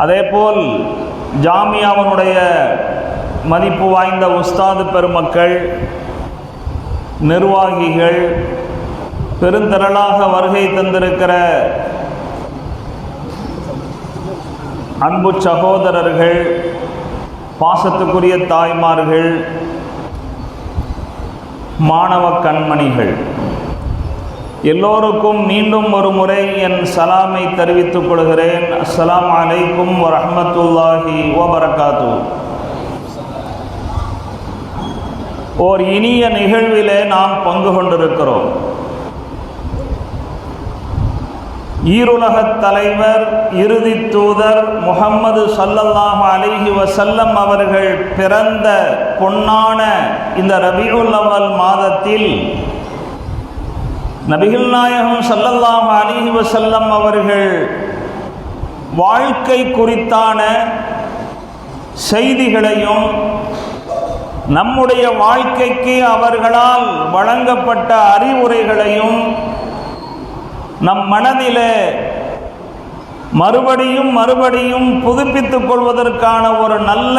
அதேபோல் ஜாமியாவினுடைய மதிப்பு வாய்ந்த உஸ்தாது பெருமக்கள், நிர்வாகிகள், பெருந்திரளாக வருகை தந்திருக்கிற அன்பு சகோதரர்கள், பாசத்துக்குரிய தாய்மார்கள், மாணவ கண்மணிகள் எல்லோருக்கும் மீண்டும் ஒரு முறை என் சலாமை தெரிவித்துக் கொள்கிறேன். அஸ்ஸலாமு அலைக்கும் வரஹ்மத்துல்லாஹி வபரகாத்துஹு. ஓர் இனிய நிகழ்விலே நாம் பங்கு கொண்டிருக்கிறோம். ஈருலகத் தலைவர், இறுதி தூதர் முஹம்மது ஸல்லல்லாஹு அலைஹி வஸல்லம் அவர்கள் பிறந்த பொன்னான இந்த ரபியுல் அவ்வல் மாதத்தில் நபிகள் நாயகம் ஸல்லல்லாஹு அலைஹி வஸல்லம் அவர்கள் வாழ்க்கை குறித்தான செய்திகளையும் நம்முடைய வாழ்க்கைக்கு அவர்களால் வழங்கப்பட்ட அறிவுரைகளையும் நம் மனதிலே மறுபடியும் புதுப்பித்துக் கொள்வதற்கான ஒரு நல்ல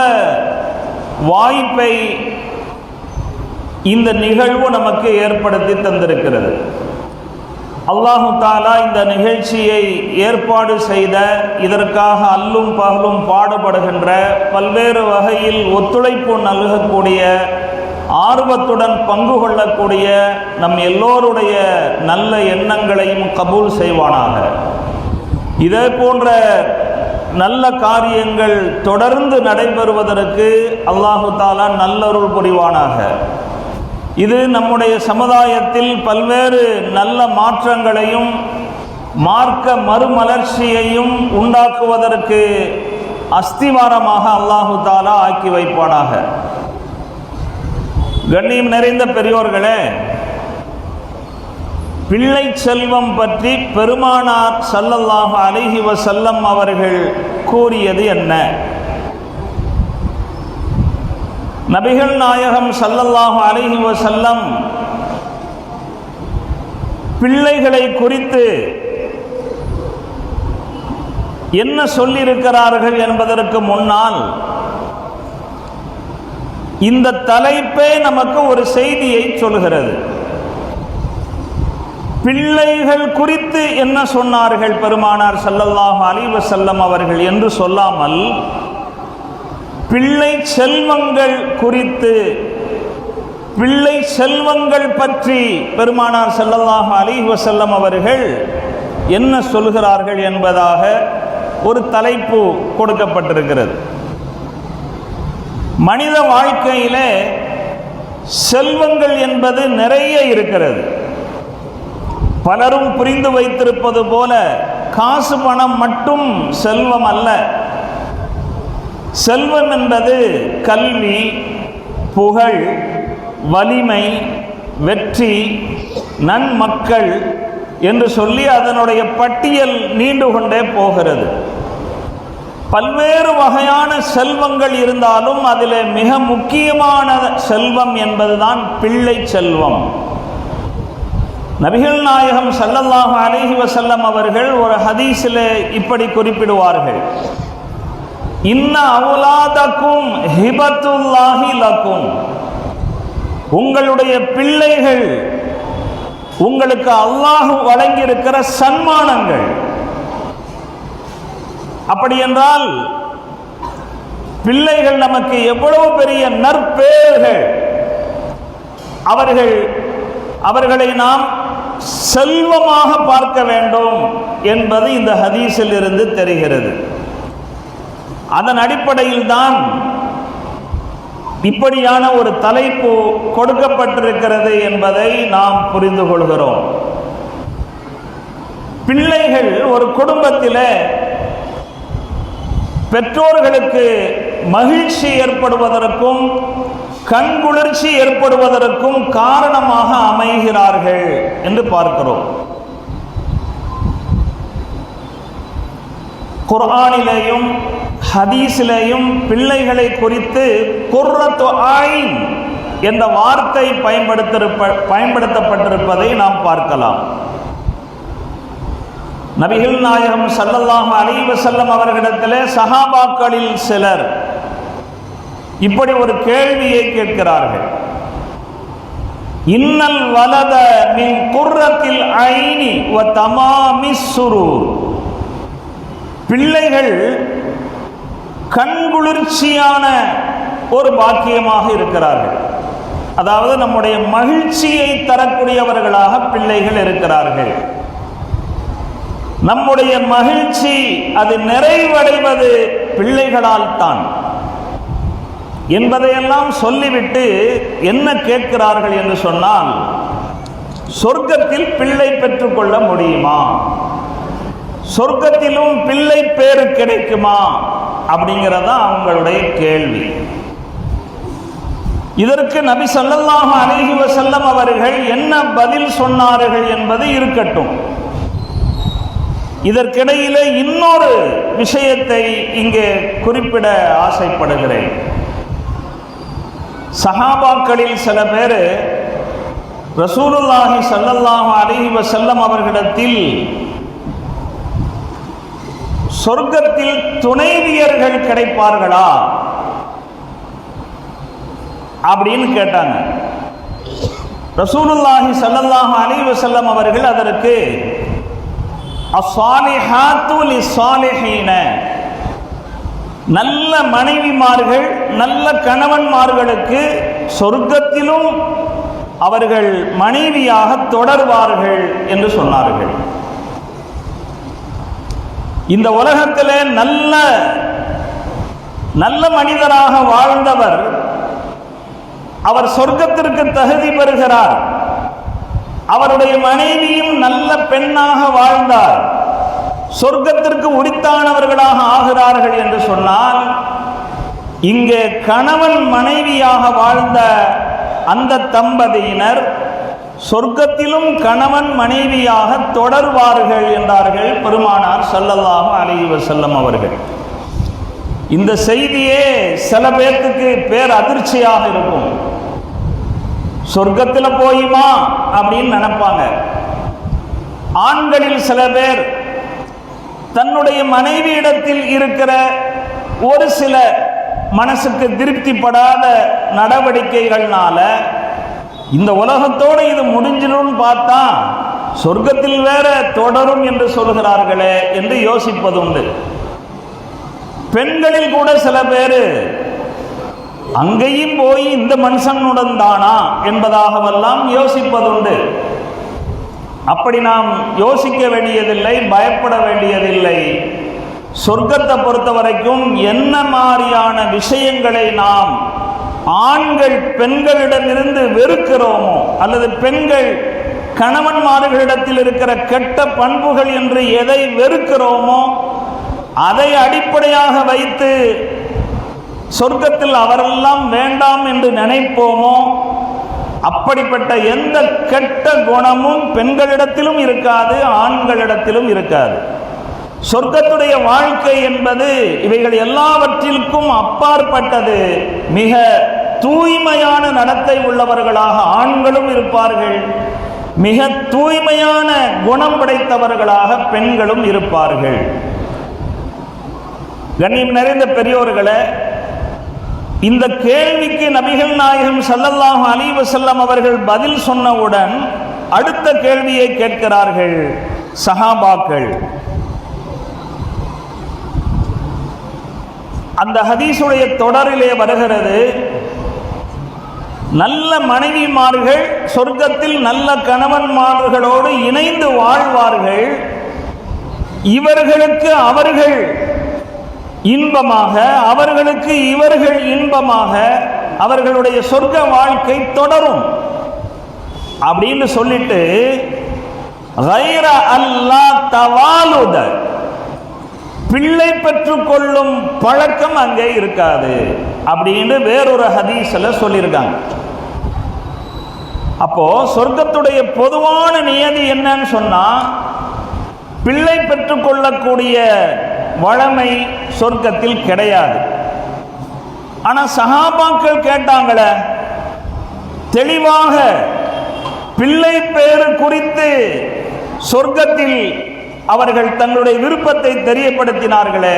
வாய்ப்பை இந்த நிகழ்வு நமக்கு ஏற்படுத்தி தந்திருக்கிறது. அல்லாஹு தாலா இந்த நிகழ்ச்சியை ஏற்பாடு செய்த, இதற்காக அல்லும் பகலும் பாடுபடுகின்ற, பல்வேறு வகையில் ஒத்துழைப்பு நல்கக்கூடிய, ஆர்வத்துடன் பங்கு கொள்ளக்கூடிய நம் எல்லோருடைய நல்ல எண்ணங்களையும் கபூல் செய்வானாக. இதே போன்ற நல்ல காரியங்கள் தொடர்ந்து நடைபெறுவதற்கு அல்லாஹு தாலா நல்லருள் புரிவானாக. இது நம்முடைய சமுதாயத்தில் பல்வேறு நல்ல மாற்றங்களையும் மார்க்க மறுமலர்ச்சியையும் உண்டாக்குவதற்கு அஸ்திவாரமாக அல்லாஹு தாலா ஆக்கி வைப்பானாக. கண்ணியம் நிறைந்த பெரியோர்களே, பிள்ளை செல்வம் பற்றி பெருமானார் ஸல்லல்லாஹு அலைஹி வஸல்லம் அவர்கள் கூறியது என்ன? நபிகள் நாயகம் ஸல்லல்லாஹு அலைஹி வஸல்லம் பிள்ளைகளை குறித்து என்ன சொல்லியிருக்கிறார்கள் என்பதற்கு முன்னால் இந்த தலைப்பே நமக்கு ஒரு செய்தியை சொல்கிறது. பிள்ளைகள் குறித்து என்ன சொன்னார்கள் பெருமானார் ஸல்லல்லாஹு அலைஹி வஸல்லம் அவர்கள் என்று சொல்லாமல், பிள்ளை செல்வங்கள் குறித்து, பிள்ளை செல்வங்கள் பற்றி பெருமானார் ஸல்லல்லாஹு அலைஹி வஸல்லம் அவர்கள் என்ன சொல்கிறார்கள் என்பதாக ஒரு தலைப்பு கொடுக்கப்பட்டிருக்கிறது. மனித வாழ்க்கையிலே செல்வங்கள் என்பது நிறைய இருக்கிறது. பலரும் புரிந்து வைத்திருப்பது போல காசு பணம் மட்டும் செல்வம் அல்ல. செல்வம் என்பது கல்வி, புகழ், வலிமை, வெற்றி, நன்மக்கள் என்று சொல்லி அதனுடைய பட்டியல் நீண்டு கொண்டே போகிறது. பல்வேறு வகையான செல்வங்கள் இருந்தாலும் அதில் மிக முக்கியமான செல்வம் என்பதுதான் பிள்ளை செல்வம். நபிகள் நாயகம் ஸல்லல்லாஹு அலைஹி வஸல்லம் அவர்கள் ஒரு ஹதீஸிலே இப்படி குறிப்பிடுவார்கள், இன்ன அவுலாதக்கும் ஹிபத்துல்லாஹி லக்கும், உங்களுடைய பிள்ளைகள் உங்களுக்கு அல்லாஹ் வழங்கியிருக்கிற சன்மானங்கள். அப்படி என்றால் பிள்ளைகள் நமக்கு எவ்வளவு பெரிய நற்பெயர்கள். அவர்களை நாம் செல்வமாக பார்க்க வேண்டும் என்பது இந்த ஹதீஸில் இருந்து தெரிகிறது. அதன் அடிப்படையில் தான் இப்படியான ஒரு தலைப்பு கொடுக்கப்பட்டிருக்கிறது என்பதை நாம் புரிந்து கொள்கிறோம். பிள்ளைகள் ஒரு குடும்பத்திலே பெற்றோர்களுக்கு மகிழ்ச்சி ஏற்படுவதற்கும் கண்குளிர்ச்சி ஏற்படுவதற்கும் காரணமாக அமைகிறார்கள் என்று பார்க்கிறோம். குர்ஆனிலேயும் ஹதீஸிலேயும் பிள்ளைகளை குறித்து குர்ரத்து ஆயின் என்ற வார்த்தை பயன்படுத்தப்பட்டிருப்பதை நாம் பார்க்கலாம். நபிகள் நாயகம் ஸல்லல்லாஹு அலைஹி வஸல்லம் அவர்களிடத்திலே சஹாபாக்களில் சிலர் இப்படி ஒரு கேள்வியை கேட்கிறார்கள். இன்னல் வலத மின் குர்ரத்தில் ஐனி வ தமாமிஸ் சுரூர். பிள்ளைகள் கண்குளிர்ச்சியான ஒரு பாக்கியமாக இருக்கிறார்கள். அதாவது நம்முடைய மகிழ்ச்சியை தரக்கூடியவர்களாக பிள்ளைகள் இருக்கிறார்கள். நம்முடைய மகிழ்ச்சி அது நிறைவடைவது பிள்ளைகளால் தான் என்பதையெல்லாம் சொல்லிவிட்டு என்ன கேட்கிறார்கள் என்று சொன்னால், சொர்க்கத்தில் பிள்ளை பெற்றுக்கொள்ள முடியுமா, சொர்க்கத்திலும் பிள்ளை பேரு கிடைக்குமா அப்படிங்கிறதா அவங்களுடைய கேள்வி. இதற்கு நபி ஸல்லல்லாஹு அலைஹி வஸல்லம் அவர்கள் என்ன பதில் சொன்னார்கள் என்பது இருக்கட்டும். இதற்கிடையிலே இன்னொரு விஷயத்தை இங்கே குறிப்பிட ஆசைப்படுகிறேன். சஹாபாக்களில் சில பேர் ரசூலுல்லாஹி ஸல்லல்லாஹு அலைஹி வஸல்லம் அவர்களிடத்தில் சொர்க்கத்தில் துணைவியர்கள் கிடைப்பார்களா அப்படின்னு கேட்டாங்க. ரசூலுல்லாஹி ஸல்லல்லாஹு அலைஹி வஸல்லம் அவர்கள் அதற்கு அஸ்ஸாலிஹாத்து லிஸ்ஸாலிஹீன, நல்ல மனைவிமார்கள் நல்ல கணவன்மார்களுக்கு சொர்க்கத்திலும் அவர்கள் மனைவியாக தொடர்வார்கள் என்று சொன்னார்கள். இந்த உலகத்திலே நல்ல மனிதராக வாழ்ந்தவர் அவர் சொர்க்கத்திற்கு தகுதி பெறுகிறார். அவருடைய மனைவியும் நல்ல பெண்ணாக வாழ்ந்தார், சொர்க்கத்திற்கு உரித்தானவர்களாக ஆகிறார்கள் என்று சொன்னால், இங்கே கணவன் மனைவியாக வாழ்ந்த அந்த தம்பதியினர் சொர்க்கத்திலும் கணவன் மனைவியாக தொடர்வார்கள் என்றார்கள் பெருமானார் ஸல்லல்லாஹு அலைஹி வஸல்லம் அவர்கள். இந்த செய்தியே சில பேர்த்துக்கு பேர் அதிர்ச்சியாக இருக்கும். சொர்க்கத்தில் போயுமா அப்படின்னு நினைப்பாங்க. ஆண்களில் சில பேர் தன்னுடைய மனைவியிடத்தில் இருக்கிற ஒரு சில மனசுக்கு திருப்திப்படாத நடவடிக்கைகள்னால இந்த உலகத்தோடு இது முடிஞ்சிடும் பார்த்தா சொர்க்கத்தில் வேற தொடரும் என்று சொல்கிறார்களே என்று யோசிப்பதுண்டு. பெண்களில் கூட சில பேர் அங்கேயும் போய் இந்த மனுஷனுடன் தானா என்பதாகவெல்லாம் யோசிப்பதுண்டு. அப்படி நாம் யோசிக்க வேண்டியதில்லை, பயப்பட வேண்டியதில்லை. சொர்க்கத்தை பொறுத்த வரைக்கும் என்ன மாதிரியான விஷயங்களை நாம் ஆண்கள் பெண்களிடமிருந்து வெறுக்கிறோமோ, அல்லது பெண்கள் கணவன்மார்களிடத்தில் இருக்கிற கெட்ட பண்புகள் என்று எதை வெறுக்கிறோமோ அதை அடிப்படையாக வைத்து சொர்க்கத்தில் அவரெல்லாம் வேண்டாம் என்று நினைப்போமோ, அப்படிப்பட்ட எந்த கெட்ட குணமும் பெண்களிடத்திலும் இருக்காது, ஆண்களிடத்திலும் இருக்காது. சொர்க்கத்துடைய வாழ்க்கை என்பது இவைகள் எல்லாவற்றிற்கும் அப்பாற்பட்டது. மிக தூய்மையான நடத்தை உள்ளவர்களாக ஆண்களும் இருப்பார்கள், மிக தூய்மையான குணம் படைத்தவர்களாக பெண்களும் இருப்பார்கள். கண்ணியம் நிறைந்த பெரியோர்களே, இந்த கேள்விக்கு நபிகள் நாயகம் ஸல்லல்லாஹு அலைஹி வஸல்லம் அவர்கள் பதில் சொன்னவுடன் அடுத்த கேள்வியை கேட்கிறார்கள் சஹாபாக்கள். அந்த ஹதீஸுடைய தொடரிலே வருகிறது, நல்ல மனைவிமார்கள் சொர்க்கத்தில் நல்ல கணவன்மார்களோடு இணைந்து வாழ்வார்கள். இவர்களுக்கு அவர்கள் இன்பமாக, அவர்களுக்கு இவர்கள் இன்பமாக அவர்களுடைய சொர்க்க வாழ்க்கை தொடரும் அப்படின்னு சொல்லிட்டு, கைர அல்லாஹ் தவாலுத, பிள்ளை பெற்றுக்கொள்ளும் பழக்கம் அங்கே இருக்காது அப்படின்னு வேறொரு ஹதீஸ்ல சொல்லியிருக்காங்க. அப்போ சொர்க்கத்துடைய பொதுவான நியதி என்னன்னு சொன்னா, பிள்ளை பெற்றுக்கொள்ளக்கூடிய வளமை சொர்க்கத்தில் கிடையாது. ஆனா சஹாபாக்கள் கேட்டாங்களே, தெளிவாக பிள்ளை பேரு குறித்து சொர்க்கத்தில் அவர்கள் தங்களுடைய விருப்பத்தை தெரியப்படுத்தினார்களே.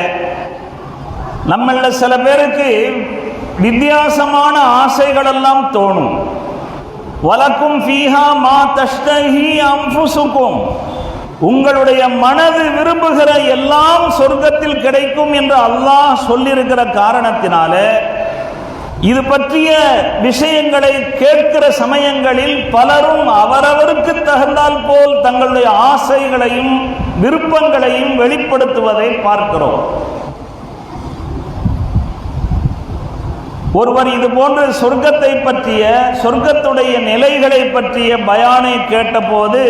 நம்மள சில பேருக்கு வித்தியாசமான ஆசைகள் எல்லாம் தோணும். வலக்கும் ஃபீஹா மா தஷ்தஹி அன்ஃபுசுக்கும், உங்களுடைய மனது விரும்புகிற எல்லாம் சொர்க்கத்தில் கிடைக்கும் என்று அல்லாஹ் சொல்லியிருக்கிற காரணத்தினால இது பற்றிய விஷயங்களை கேட்கிற சமயங்களில் பலரும் அவரவருக்கு தகுந்தால் போல் தங்களுடைய ஆசைகளையும் விருப்பங்களையும் வெளிப்படுத்துவதை பார்க்கிறோம். ஒருவர் இது போன்று சொர்க்கத்தை பற்றிய, சொர்க்கத்துடைய நிலைகளை பற்றிய பயானை கேட்டபோது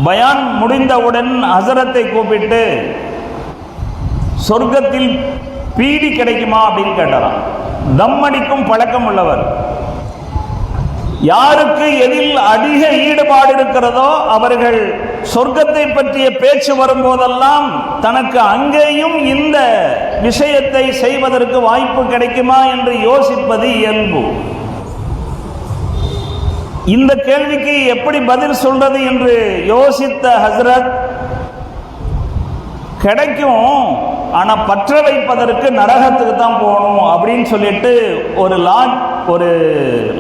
பயான் முடிந்தவுடன் ஹஸரத்தை கூப்பிட்டு, சொர்க்கத்தில் பீடி கிடைக்குமா அப்படின்னு கேட்டாராம். தம் அடிக்கும் பழக்கம் உள்ளவர். யாருக்கு எதில் அதிக ஈடுபாடு இருக்கிறதோ அவர்கள் சொர்க்கத்தை பற்றிய பேச்சு வரும்போதெல்லாம் தனக்கு அங்கேயும் இந்த விஷயத்தை செய்வதற்கு வாய்ப்பு கிடைக்குமா என்று யோசிப்பது இயல்பு. இந்த கேள்விக்கு எப்படி பதில் சொல்றது என்று யோசித்த ஹஸ்ரத், கிடைக்கும், ஆனா பற்ற வைப்பதற்கு நரகத்துக்கு தான் போகணும் அப்படின்னு சொல்லிட்டு ஒரு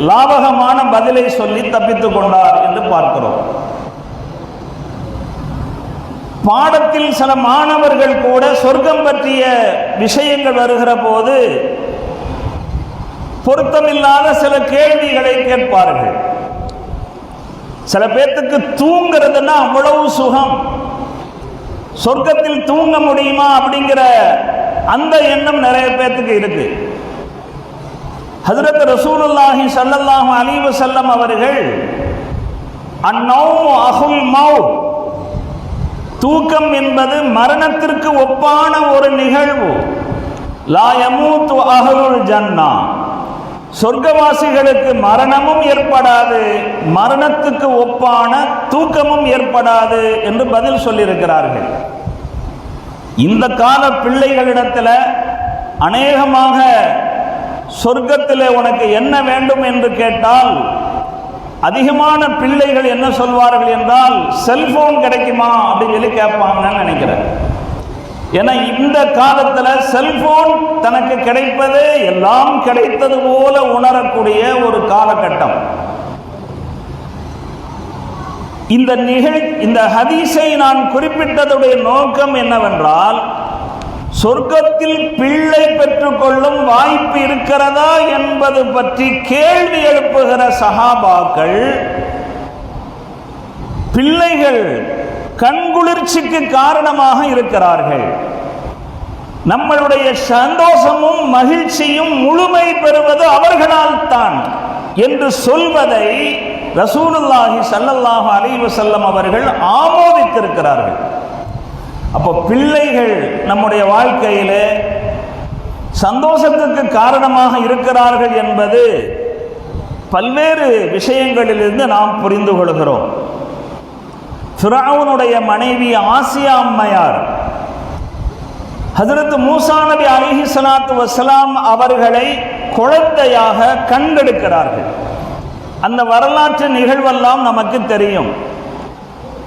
லாபகமான பதிலை சொல்லி தப்பித்துக் கொண்டார் என்று பார்க்கிறோம். பாடத்தில் சில மாணவர்கள் கூட சொர்க்கம் பற்றிய விஷயங்கள் வருகிற போது பொருத்தமில்லாத சில கேள்விகளை கேட்பார்கள். சில பேர்த்துக்கு தூங்குறதுன்னா அவ்வளவு சுகம், சொர்க்கத்தில் தூங்க முடியுமா அப்படிங்கிற அந்த எண்ணம் நிறைய பேர்த்துக்கு இருக்கு. ஹஜ்ரத் ரசூலுல்லாஹி ஸல்லல்லாஹு அலைஹி வஸல்லம் அவர்கள் அன்னௌமு அஹுல் மௌத், தூக்கம் என்பது மரணத்திற்கு ஒப்பான ஒரு நிகழ்வு. லா யமூத்து அஹ்லுல் ஜன்னா, சொர்க்கவாசிகளுக்கு மரணமும் ஏற்படாது, மரணத்துக்கு ஒப்பான தூக்கமும் ஏற்படாது என்று பதில் சொல்லியிருக்கிறார்கள். இந்த கால பிள்ளைகளிடத்தில் அநேகமாக சொர்க்கத்தில் உனக்கு என்ன வேண்டும் என்று கேட்டால் அதிகமான பிள்ளைகள் என்ன சொல்வார்கள் என்றால், செல்போன் கிடைக்குமா அப்படின்னு சொல்லி கேட்பாங்கன்னு நினைக்கிறேன். ஏன்னா இந்த காலத்தில் செல்போன் தனக்கு கிடைப்பது எல்லாம் கிடைத்தது போல உணரக்கூடிய ஒரு காலகட்டம். இந்த ஹதீஸை நான் குறிப்பிட்டதுடைய நோக்கம் என்னவென்றால், சொர்க்கத்தில் பிள்ளை பெற்றுக்கொள்ளும் வாய்ப்பு இருக்கிறதா என்பது பற்றி கேள்வி எழுப்புகிற சஹாபாக்கள் பிள்ளைகள் கண்குளிர்ச்சிக்கு காரணமாக இருக்கிறார்கள். நம்மளுடைய சந்தோஷமும் மகிழ்ச்சியும் முழுமை பெறுவது அவர்களால் தான் என்று சொல்வதை ரசூலுல்லாஹி ஸல்லல்லாஹு அலைஹி வஸல்லம் அவர்கள் ஆமோதித்திருக்கிறார்கள். அப்போ பிள்ளைகள் நம்முடைய வாழ்க்கையிலே சந்தோஷத்துக்கு காரணமாக இருக்கிறார்கள் என்பது பல்வேறு விஷயங்களிலிருந்து நாம் புரிந்து கொள்கிறோம். ஃபிரௌனுடைய மனைவி ஆசியா அம்மையார் ஹஜ்ரத் மூசா நபி அலைஹிஸ்ஸலாத்து வஸ்ஸலாம் அவர்களை குழந்தையாக கண்டெடுக்கிறார்கள். அந்த வரலாற்று நிகழ்வெல்லாம் நமக்கு தெரியும்.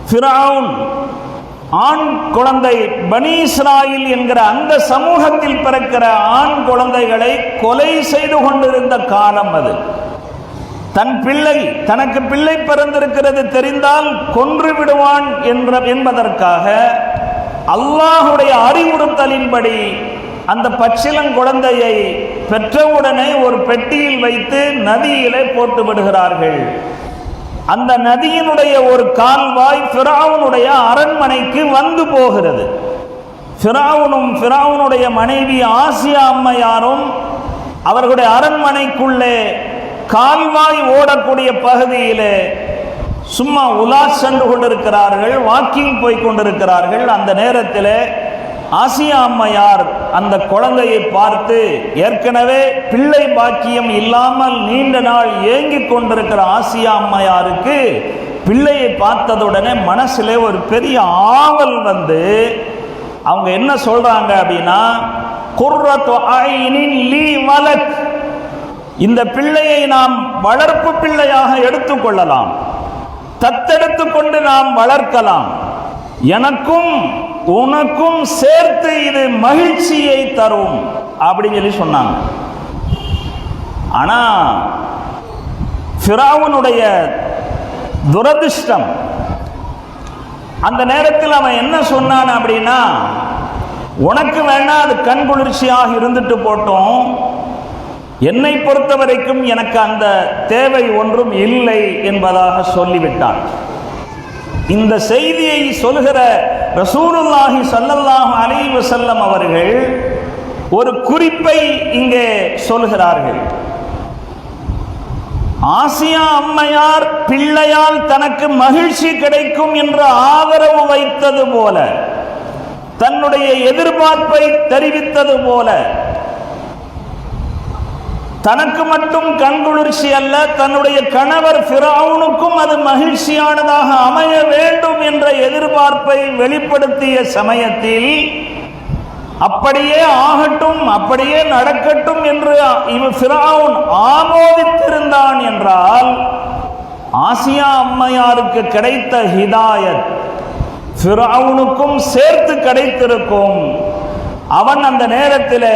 ஃபிரௌன் ஆண் குழந்தை, பனி இஸ்ராயில் என்கிற அந்த சமூகத்தில் பிறக்கிற ஆண் குழந்தைகளை கொலை செய்து கொண்டிருந்த காலம் அது. தன் பிள்ளை, தனக்கு பிள்ளை பிறந்திருக்கிறது தெரிந்தால் கொன்று விடுவான் என்பதற்காக அல்லாஹுடைய அறிவுறுத்தலின்படி அந்த பச்சிளங்குழந்தையை பெற்றவுடனே ஒரு பெட்டியில் வைத்து நதியிலே போட்டு விடுகிறார்கள். அந்த நதியினுடைய ஒரு கால்வாய் ஃபிரௌனுடைய அரண்மனைக்கு வந்து போகிறது. ஃபிரௌனும் ஃபிரௌனுடைய மனைவி ஆசியா அம்மையாரும் அவர்களுடைய அரண்மனைக்குள்ளே கால்வாய் ஓடக்கூடிய பகுதியிலே சும்மா உலா சென்று கொண்டிருக்கிறார்கள், வாக்கிங் போய் கொண்டிருக்கிறார்கள். அந்த நேரத்தில் ஆசியா அம்மையார் அந்த குழந்தையை பார்த்து, ஏற்கனவே பிள்ளை பாக்கியம் இல்லாமல் நீண்ட நாள் ஏங்கிக் கொண்டிருக்கிற ஆசியா அம்மையாருக்கு பிள்ளையை பார்த்ததுடனே மனசிலே ஒரு பெரிய ஆவல் வந்து அவங்க என்ன சொல்றாங்க அப்படின்னா, குர்ரத்து ஐனின் லீ வலக், இந்த பிள்ளையை நாம் வளர்ப்பு பிள்ளையாக எடுத்துக்கொள்ளலாம், தத்தெடுத்து கொண்டு நாம் வளர்க்கலாம். எனக்கும் உனக்கும் சேர்த்து இது மகிழ்ச்சியை தரும் அப்படின்னு சொல்லி சொன்னாங்க. ஆனா ஃபிரௌனுடைய துரதிர்ஷ்டம், அந்த நேரத்தில் அவன் என்ன சொன்னான் அப்படின்னா, உனக்கு வேணா அது கண் குளிர்ச்சியாக இருந்துட்டு போட்டோம், என்னை பொறுத்த வரைக்கும் எனக்கு அந்த தேவை ஒன்றும் இல்லை என்பதாக சொல்லிவிட்டான். இந்த செய்தியை சொல்கிற ரசூலுல்லாஹி ஸல்லல்லாஹு அலைஹி வஸல்லம் அவர்கள் ஒரு குறிப்பை இங்கே சொல்கிறார்கள். ஆசியா அம்மையார் பிள்ளையால் தனக்கு மகிழ்ச்சி கிடைக்கும் என்று ஆதரவு வைத்தது போல, தன்னுடைய எதிர்பார்ப்பை தெரிவித்தது போல, தனக்கு மட்டும் கண்குளிர்ச்சி அல்ல, தன்னுடைய கணவர் ஃபிரௌனுக்கும் அது மகிழ்ச்சியானதாக அமைய வேண்டும் என்ற எதிர்பார்ப்பை வெளிப்படுத்திய சமயத்தில் அப்படியே ஆகட்டும், அப்படியே நடக்கட்டும் என்று ஃபிரௌன் ஆமோதித்திருந்தான் என்றால், ஆசியா அம்மையாருக்கு கிடைத்த ஹிதாயத் ஃபிரௌனுக்கும் சேர்த்து கிடைத்திருக்கும். அவன் அந்த நேரத்தில்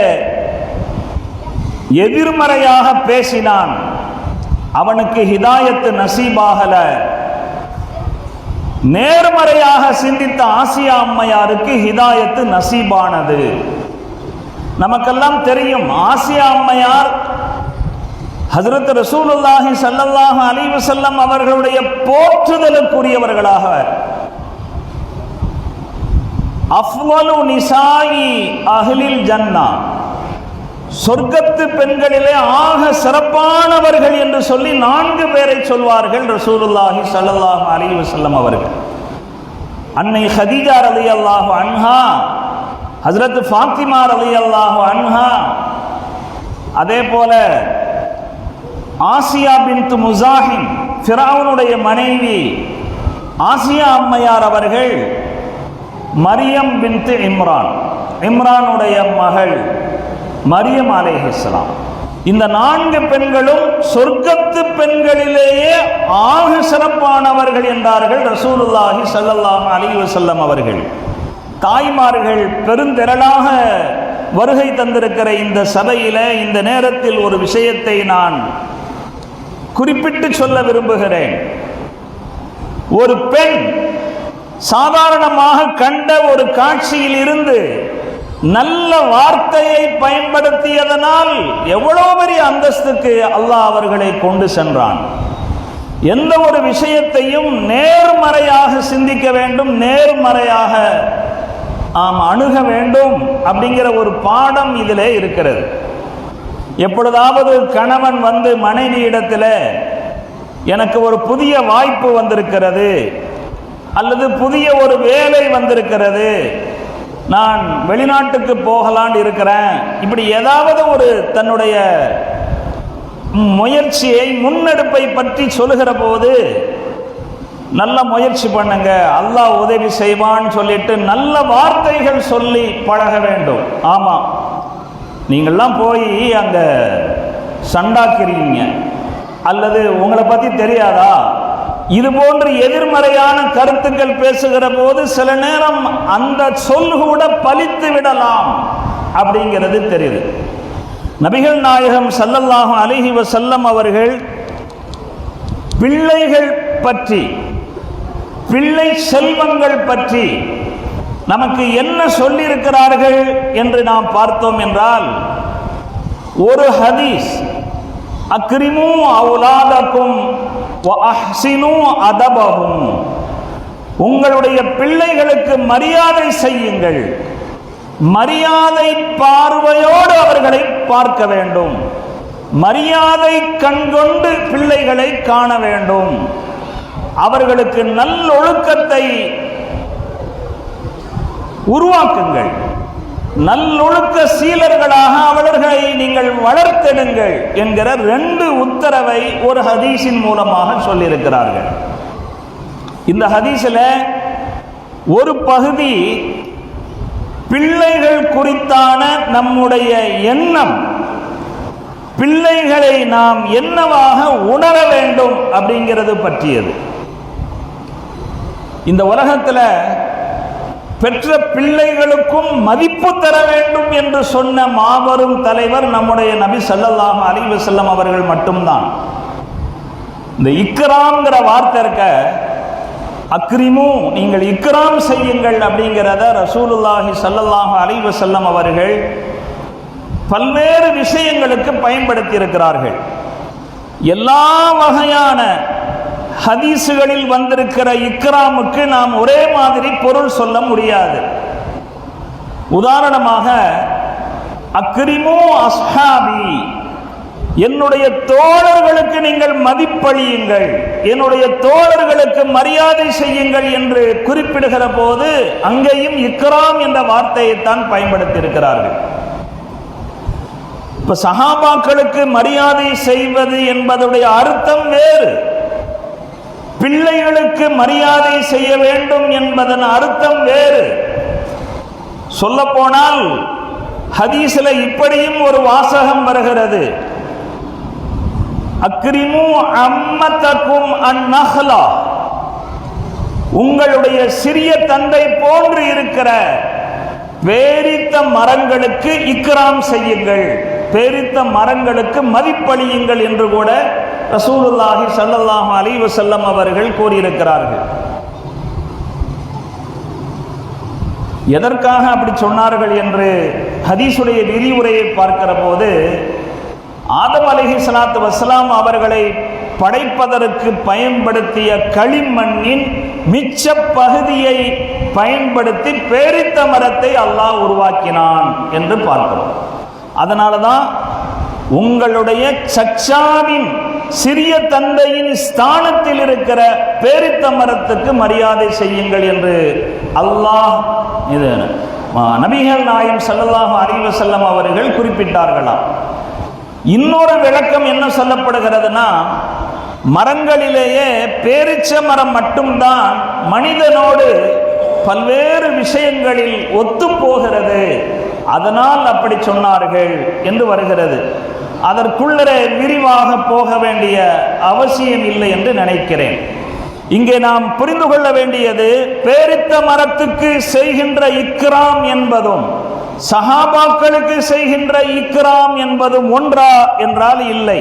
எதிர்மறையாக பேசினான், அவனுக்கு ஹிதாயத்து நசீபாகல. நேர்மறையாக சிந்தித்த ஆசியா அம்மையாருக்கு ஹிதாயத்து நசீபானது. நமக்கெல்லாம் தெரியும், ஆசியா அம்மையார் ஹஜ்ரத் ரசூலுல்லாஹி ஸல்லல்லாஹு அலைஹி வஸல்லம் அவர்களுடைய போற்றுதலுக்குரியவர்களாக, அஃவலு நிசாயி அஹ்லில் ஜன்னா, சொர்க்கத்து பெண்களிலே ஆக சிறப்பானவர்கள் என்று சொல்லி 4 பேரை சொல்வார்கள் ரசூலுல்லாஹி ஸல்லல்லாஹு அலைஹி வஸல்லம் அவர்கள். அன்னை ஹதீஜா ரலியல்லாஹு அன்ஹா, ஹஜ்ரத் ஃபாத்திமா ரலியல்லாஹு அன்ஹா, அதே போல ஆசியா பின்த் முஸாஹிம் ஃபிரௌனுடைய மனைவி ஆசியா அம்மையார் அவர்கள், மரியம் பின்த் இம்ரான், இம்ரானுடைய மகள் மரியம் அலைஹிஸ்ஸலாம், இந்த 4 பெண்களும் சொர்க்கத்து பெண்களிலேயே ஆக சிறப்பானவர்கள் என்றார்கள் ரசூலுல்லாஹி ஸல்லல்லாஹு அலைஹி வஸல்லம் அவர்கள். தாய்மார்கள் பெருந்திரளாக வருகை தந்திருக்கிற இந்த சபையில இந்த நேரத்தில் ஒரு விஷயத்தை நான் குறிப்பிட்டு சொல்ல விரும்புகிறேன். ஒரு பெண் சாதாரணமாக கண்ட ஒரு காட்சியில் இருந்து நல்ல வார்த்தையை பயன்படுத்தியதனால் எவ்வளவு பெரிய அந்தஸ்துக்கு அல்லாஹ் அவர்களை கொண்டு சென்றான். எந்த ஒரு விஷயத்தையும் நேர்மறையாக சிந்திக்க வேண்டும், நேர்மறையாக அணுக வேண்டும் அப்படிங்கிற ஒரு பாடம் இதிலே இருக்கிறது. எப்பொழுதாவது கணவன் வந்து மனைவியிடத்தில் எனக்கு ஒரு புதிய வாய்ப்பு வந்திருக்கிறது, அல்லது புதிய ஒரு வேலை வந்திருக்கிறது, நான் வெளிநாட்டுக்கு போகலான் இருக்கிறேன், இப்படி ஏதாவது ஒரு தன்னுடைய முயற்சியை முன்னெடுப்பை பற்றி சொல்லுகிற போது, நல்ல முயற்சி பண்ணுங்க, அல்லாஹ் உதவி செய்வான்னு சொல்லிட்டு நல்ல வார்த்தைகள் சொல்லி பழக வேண்டும். ஆமா, நீங்கள்லாம் போய் அங்க சண்டாக்கிறீங்க, அல்லது உங்களை பத்தி தெரியாதா, இது போன்று எதிர்மறையான கருத்துக்கள் பேசுகிற போது சில நேரம் அந்த சொல் கூட பலித்து விடலாம் அப்படிங்கிறது தெரியுது. நபிகள் நாயகம் ஸல்லல்லாஹு அலைஹி வஸல்லம் அவர்கள் பிள்ளைகள் பற்றி, பிள்ளை செல்வங்கள் பற்றி நமக்கு என்ன சொல்லியிருக்கிறார்கள் என்று நாம் பார்த்தோம் என்றால், ஒரு ஹதீஸ், அக்ரிமு அவுலாதக்கும் வ அஹ்சினு அதபஹும், உங்களுடைய பிள்ளைகளுக்கு மரியாதை செய்யுங்கள், மரியாதை பார்வையோடு அவர்களை பார்க்க வேண்டும், மரியாதை கண்கொண்டு பிள்ளைகளை காண வேண்டும், அவர்களுக்கு நல்லொழுக்கத்தை உருவாக்குங்கள், நல்லொழுக்க சீலர்களாக அவர்களை நீங்கள் வளர்த்தெடுங்கள் என்கிற 2 உத்தரவை ஒரு ஹதீஸின் மூலமாக சொல்லியிருக்கிறார்கள். இந்த ஹதீஸில் ஒரு பகுதி பிள்ளைகள் குறித்தான நம்முடைய எண்ணம், பிள்ளைகளை நாம் என்னவாக உணர வேண்டும் அப்படிங்கிறது பற்றியது. இந்த உலகத்தில் பெற்ற பிள்ளைகளுக்கும் மதிப்பு தர வேண்டும் என்று சொன்ன மாபெரும் தலைவர் நம்முடைய நபி ஸல்லல்லாஹு அலைஹி வஸல்லம் அவர்கள் மட்டும்தான். இந்த இக்ராம்ங்கிற வார்த்தை இருக்க, அக்ரிமு, நீங்கள் இக்ராம் செய்யுங்கள் அப்படிங்கிறத ரசூலுல்லாஹி ஸல்லல்லாஹு அலைஹி வஸல்லம் அவர்கள் பல்வேறு விஷயங்களுக்கு பயன்படுத்தி இருக்கிறார்கள். எல்லா வகையான ஹதீசுகளில் வந்திருக்கிற இக்ராமுக்கு நாம் ஒரே மாதிரி பொருள் சொல்ல முடியாது. உதாரணமாக, அக்ரிமு அஸ்ஹாபி, என்னுடைய தோழர்களுக்கு நீங்கள் மதிப்பளியுங்கள், என்னுடைய தோழர்களுக்கு மரியாதை செய்யுங்கள் என்று குறிப்பிடுகிற போது அங்கேயும் இக்ராம் என்ற வார்த்தையைத்தான் பயன்படுத்தி இருக்கிறார்கள். இப்ப சஹாபாக்களுக்கு மரியாதை செய்வது என்பதுடைய அர்த்தம் வேறு, பிள்ளைகளுக்கு மரியாதை செய்ய வேண்டும் என்பதன் அர்த்தம் வேறு. சொல்ல போனால் ஹதீஸ்ல இப்படியும் ஒரு வாசகம் வருகிறது, அக்ரிமு அம்மதகும் அந்நஹ்லா, உங்களுடைய சிறிய தந்தை போன்று இருக்கிற பேரித்த மரங்களுக்கு இக்ராம் செய்யுங்கள், பேரித்த மரங்களுக்கு மதிப்பளியுங்கள் என்று கூட ரசூலுல்லாஹி ஸல்லல்லாஹு அலைஹி வஸல்லம் அவர்கள் கூறியிருக்கிறார்கள். எதற்காக அப்படி சொன்னார்கள் என்று ஹதீஸுடைய விரிவுரையை பார்க்கிற போது, ஆதம் அலைஹிஸ்ஸலாத்து வஸ்ஸலாம் அவர்களை படைப்பதற்கு பயன்படுத்திய களிமண்ணின் மிச்ச பகுதியை பயன்படுத்தி பேரித்த மரத்தை அல்லாஹ் உருவாக்கினான் என்று பார்க்கிறோம். அதனாலதான் உங்களுடைய சச்சாவின் சிறிய தந்தையின் ஸ்தானத்தில் இருக்கிற பேரித்த மரத்துக்கு மரியாதை செய்யுங்கள் என்று அல்லாஹ் இது நபிகள் நாயகம் ஸல்லல்லாஹு அலைஹி வஸல்லம் அவர்கள் குறிப்பிட்டார்களாம். இன்னொரு விளக்கம் என்ன சொல்லப்படுகிறதுனா, மரங்களிலேயே பேரிச்ச மரம் மட்டும்தான் மனிதனோடு பல்வேறு விஷயங்களில் ஒத்து போகிறது, அதனால் அப்படி சொன்னார்கள் என்று வருகிறது. அதற்குள்ளே விரிவாக போக வேண்டிய அவசியம் இல்லை என்று நினைக்கிறேன். இங்கே நாம் புரிந்து கொள்ள வேண்டியது, பேரித்த மரத்துக்கு செய்கின்ற இக்ராம் என்பதும் சஹாபாக்களுக்கு செய்கின்ற இக்ராம் என்பதும் ஒன்றா என்றால் இல்லை.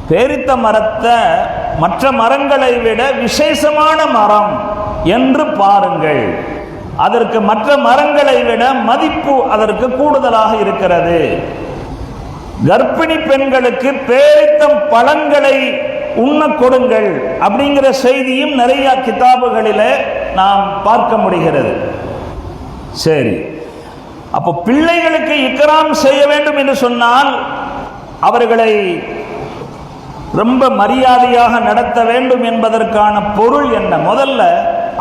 பேரித்த மரத்தை மற்ற மரங்களை விட விசேஷமான மரம் என்று பாருங்கள், அதற்கு மற்ற மரங்களை விட மதிப்பு அதற்கு கூடுதலாக இருக்கிறது. கர்ப்பிணி பெண்களுக்கு பேரித்தம் பழங்களை உண்ண கொடுங்கள் அப்படிங்கிற செய்தியும் நிறைய கிதாபுகளிலே நாம் பார்க்க முடிகிறது. சரி, அப்போ பிள்ளைகளுக்கு இக்ராம் செய்ய வேண்டும் என்று சொன்னால் அவர்களை ரொம்ப மரியாதையாக நடத்த வேண்டும் என்பதற்கான பொருள் என்ன? முதல்ல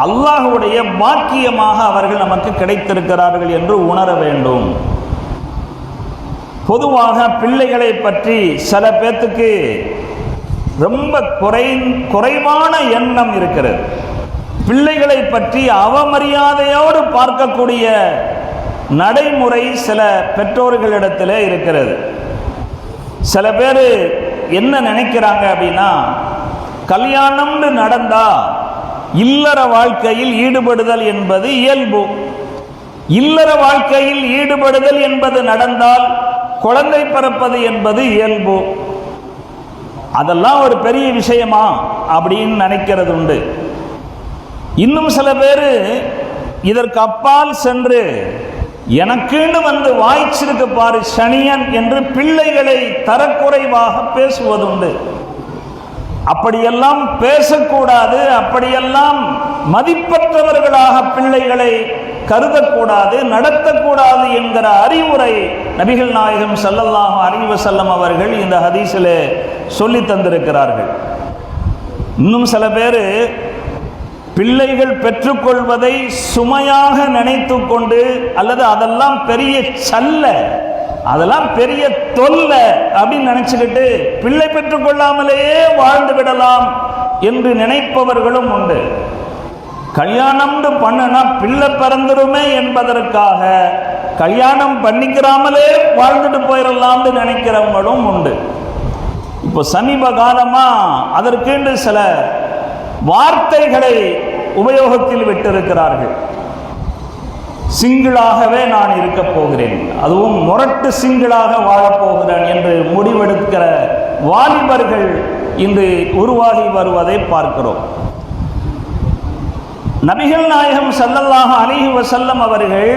அல்லாஹ்வுடைய பாக்கியமாக அவர்கள் நமக்கு கிடைத்திருக்கிறார்கள் என்று உணர வேண்டும். பொதுவாக பிள்ளைகளை பற்றி சில பேர்த்துக்கு ரொம்ப குறைவான எண்ணம் இருக்கிறது. பிள்ளைகளை பற்றி அவமரியாதையோடு பார்க்கக்கூடிய நடைமுறை சில பெற்றோர்களிடத்தில் இருக்கிறது. சில பேர் என்ன நினைக்கிறாங்க அப்படின்னா, கல்யாணம்னு நடந்தா இல்லற வாழ்க்கையில் ஈடுபடுதல் என்பது இயல்பு, இல்லற வாழ்க்கையில் ஈடுபடுதல் என்பது நடந்தால் குழந்தை பிறப்பது என்பது இயல்பு, அதெல்லாம் ஒரு பெரிய விஷயமா அப்படின்னு நினைக்கிறது உண்டு. இன்னும் சில பேர் இதற்கு அப்பால் சென்று, எனக்குன்னு வந்து வாய்ச்சிருக்கு பாரு சனியன் என்று பிள்ளைகளை தரக்குறைவாக பேசுவதுண்டு. அப்படியெல்லாம் பேசக்கூடாது, அப்படியெல்லாம் மதிப்பற்றவர்களாக பிள்ளைகளை கருதக்கூடாது, நடத்தக்கூடாது என்கிற அறிவுரை நபிகள் நாயகம் ஸல்லல்லாஹு அலைஹி வஸல்லம் அவர்கள் இந்த ஹதீஸிலே சொல்லி தந்திருக்கிறார்கள். இன்னும் சில பேர் பிள்ளைகள் பெற்றுக்கொள்வதை சுமையாக நினைத்து கொண்டு, அல்லது அதெல்லாம் பெரிய சல்ல, அதெல்லாம் பெரிய தொல்லை அப்படின்னு நினைச்சுக்கிட்டு பிள்ளை பெற்றுக்கொள்ளாமலேயே வாழ்ந்து விடலாம் என்று நினைப்பவர்களும் உண்டு. கல்யாணம்னு பண்ணனா பிள்ளை பிறந்துருமே என்பதற்காக கல்யாணம் பண்ணிக்கிறாமலே வாழ்ந்துட்டு போயிடலாம்னு நினைக்கிறவங்களும் உண்டு. இப்போ சமீப காலமா அதற்கென்று சில வார்த்தைகளை உபயோகத்தில் விட்டிருக்கிறார்கள். சிங்கிளாகவே நான் இருக்க போகிறேன், அதுவும் முரட்டு சிங்கிளாக வாழப்போகிறேன் என்று முடிவெடுக்கிற வாலிபர்கள் இன்று உருவாகி வருவதை பார்க்கிறோம். நபிகள் நாயகம் ஸல்லல்லாஹு அலைஹி வஸல்லம் அவர்கள்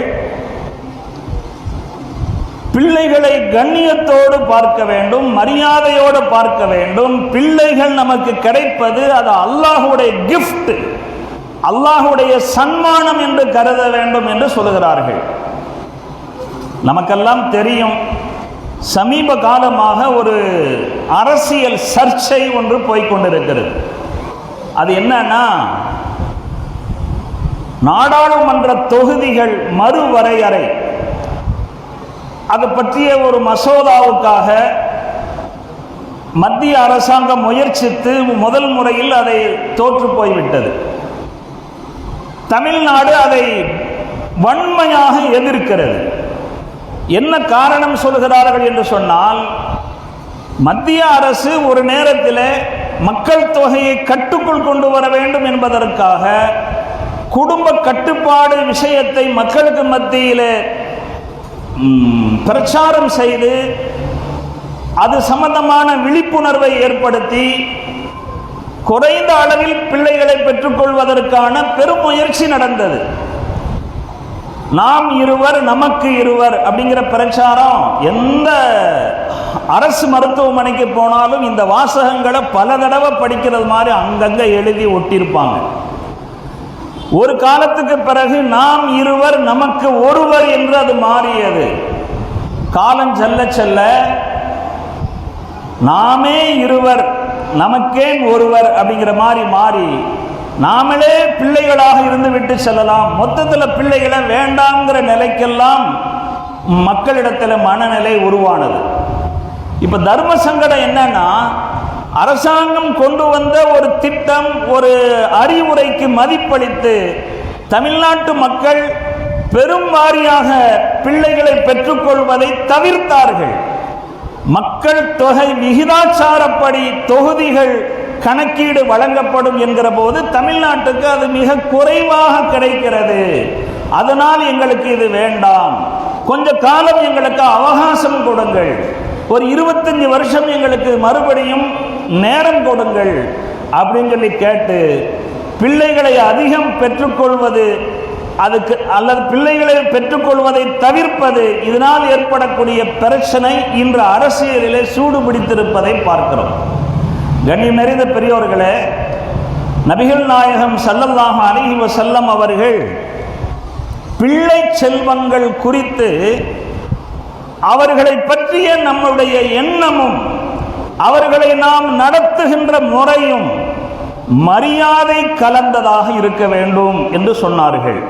பிள்ளைகளை கண்ணியத்தோடு பார்க்க வேண்டும், மரியாதையோடு பார்க்க வேண்டும். பிள்ளைகள் நமக்கு கிடைப்பது அது அல்லாஹ்வுடைய கிஃப்ட், அல்லாஹ்வுடைய சன்மானம் என்று கருத வேண்டும் என்று சொல்கிறார்கள். நமக்கெல்லாம் தெரியும், சமீப காலமாக ஒரு அரசியல் சர்ச்சை ஒன்று போய்கொண்டிருக்கிறது. அது என்னன்னா, நாடாளுமன்ற தொகுதிகள் மறுவரையறை, அது பற்றிய ஒரு மசோதாவுக்காக மத்திய அரசாங்கம் முயற்சித்து முதல் முறையில் அதை தோற்று போய்விட்டது. தமிழ்நாடு அதை வன்மையாக எதிர்க்கிறது. என்ன காரணம் சொல்கிறார்கள் என்று சொன்னால், மத்திய அரசு ஒரு நேரத்தில் மக்கள் தொகையை கட்டுக்குள் கொண்டு வர வேண்டும் என்பதற்காக குடும்ப கட்டுப்பாடு விஷயத்தை மக்களுக்கு மத்தியில் பிரச்சாரம் செய்து அது சம்பந்தமான விழிப்புணர்வை ஏற்படுத்தி குறைந்த அளவில் பிள்ளைகளை பெற்றுக்கொள்வதற்கான பெரும் முயற்சி நடந்தது. நாம் இருவர் நமக்கு இருவர் அப்படிங்கிற பிரச்சாரம் எந்த அரசு மருத்துவமனைக்கு போனாலும் இந்த வாசகங்களை பல தடவை படிக்கிறது மாதிரி அங்கங்க எழுதி ஒட்டியிருப்பாங்க. ஒரு காலத்துக்கு பிறகு நாம் இருவர் நமக்கு ஒருவர் என்று அது மாறியது. காலம் செல்ல செல்ல நாமே இருவர் நமக்கேன் ஒருவர் அப்படிங்கிற மாதிரி மாறி நாமளே பிள்ளைகளாக இருந்து விட்டு செல்லலாம், மொத்தத்தில் பிள்ளைகளை வேண்டாங்கிற நிலைக்கெல்லாம் மக்களிடத்தில் மனநிலை உருவானது. இப்ப தர்ம சங்கடம் என்னன்னா, அரசாங்கம் கொண்டு வந்த ஒரு திட்டம், ஒரு அறிவுரைக்கு மதிப்பளித்து தமிழ்நாட்டு மக்கள் பெரும் வாரியாக பிள்ளைகளை பெற்றுக்கொள்வதை தவிர்த்தார்கள். மக்கள் தொகை விகிதாச்சாரப்படி தொகுதிகள் கணக்கீடு வழங்கப்படும் என்கிற போது தமிழ்நாட்டுக்கு அது மிக குறைவாக கிடைக்கிறது. அதனால் எங்களுக்கு இது வேண்டாம், கொஞ்ச காலம் எங்களுக்கு அவகாசம் கொடுங்கள், ஒரு 25 வருஷம் எங்களுக்கு மறுபடியும் நேரம் கொடுங்கள் அப்படின்னு சொல்லி கேட்டு பிள்ளைகளை அதிகம் பெற்றுக்கொள்வது, அதுக்கு அல்லது பிள்ளைகளை பெற்றுக்கொள்வதை தவிர்ப்பது, இதனால் ஏற்படக்கூடிய பிரச்சனை இன்று அரசியலிலே சூடு பிடித்திருப்பதை பார்க்கிறோம். கண்ணியம் நிறைந்த பெரியோர்களே, நபிகள் நாயகம் ஸல்லல்லாஹு அலைஹி வஸல்லம் அவர்கள் பிள்ளை செல்வங்கள் குறித்து அவர்களை பற்றிய நம்முடைய எண்ணமும் அவர்களை நாம் நடத்துகின்ற முறையும் மரியாதை கலந்ததாக இருக்க வேண்டும் என்று சொன்னார்கள்.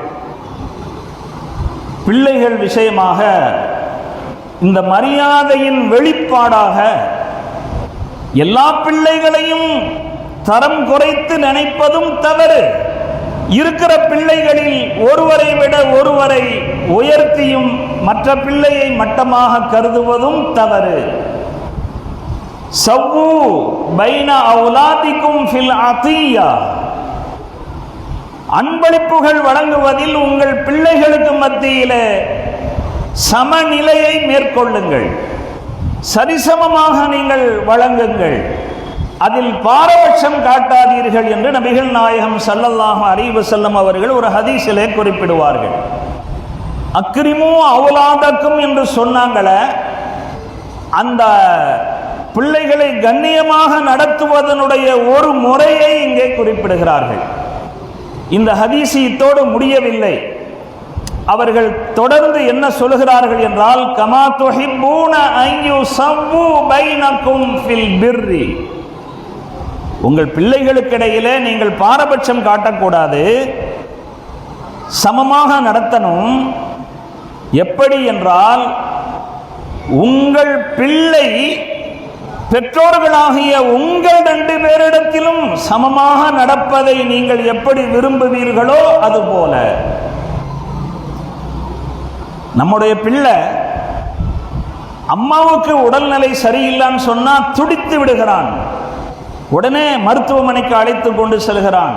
பிள்ளைகள் விஷயமாக இந்த மரியாதையின் வெளிப்பாடாக எல்லா பிள்ளைகளையும் தரம் குறைத்து நினைப்பதும் தவறு. இருக்கிற பிள்ளைகளில் ஒருவரை விட ஒருவரை உயர்த்தியும் மற்ற பிள்ளையை மட்டமாக கருதுவதும் தவறு. சவ்வு பைன அவுலாதிக்கும் ஃபில் அதியா, அன்பளிப்புகள் வழங்குவதில் உங்கள் பிள்ளைகளுக்கு மத்தியிலே சமநிலையை மேற்கொள்ளுங்கள், சரிசமமாக நீங்கள் வழங்குங்கள், அதில் பாரபட்சம் காட்டாதீர்கள் என்று நபிகள் நாயகம் ஸல்லல்லாஹு அலைஹி வஸல்லம் அவர்கள் ஒரு ஹதீஸிலே குறிப்பிடுவார்கள். அக்ரிமு அவுலாதக்கும் என்று சொன்னாங்களே, அந்த பிள்ளைகளை கண்ணியமாக நடத்துவதனுடைய ஒரு முறையை இங்கே குறிப்பிடுகிறார்கள். இந்த ஹதீஸ் இத்தோடு முடியவில்லை. அவர்கள் தொடர்ந்து என்ன சொல்கிறார்கள் என்றால், கமா துஹிப்பூன அன் யுஸவ்வு பைனக்கும் ஃபில் பிர்ரி, உங்கள் பிள்ளைகளுக்கிடையிலே நீங்கள் பாரபட்சம் காட்டக்கூடாது, சமமாக நடத்தணும். எப்படி என்றால், உங்கள் பிள்ளை பெற்றோர்களாகிய உங்கள் 2 பேரிடத்திலும் சமமாக நடப்பதை நீங்கள் எப்படி விரும்புவீர்களோ அதுபோல. நம்முடைய பிள்ளை அம்மாவுக்கு உடல்நிலை சரியில்லைன்னு சொன்னா துடித்து விடுகிறான், உடனே மருத்துவமனைக்கு அழைத்து கொண்டு செல்கிறான்.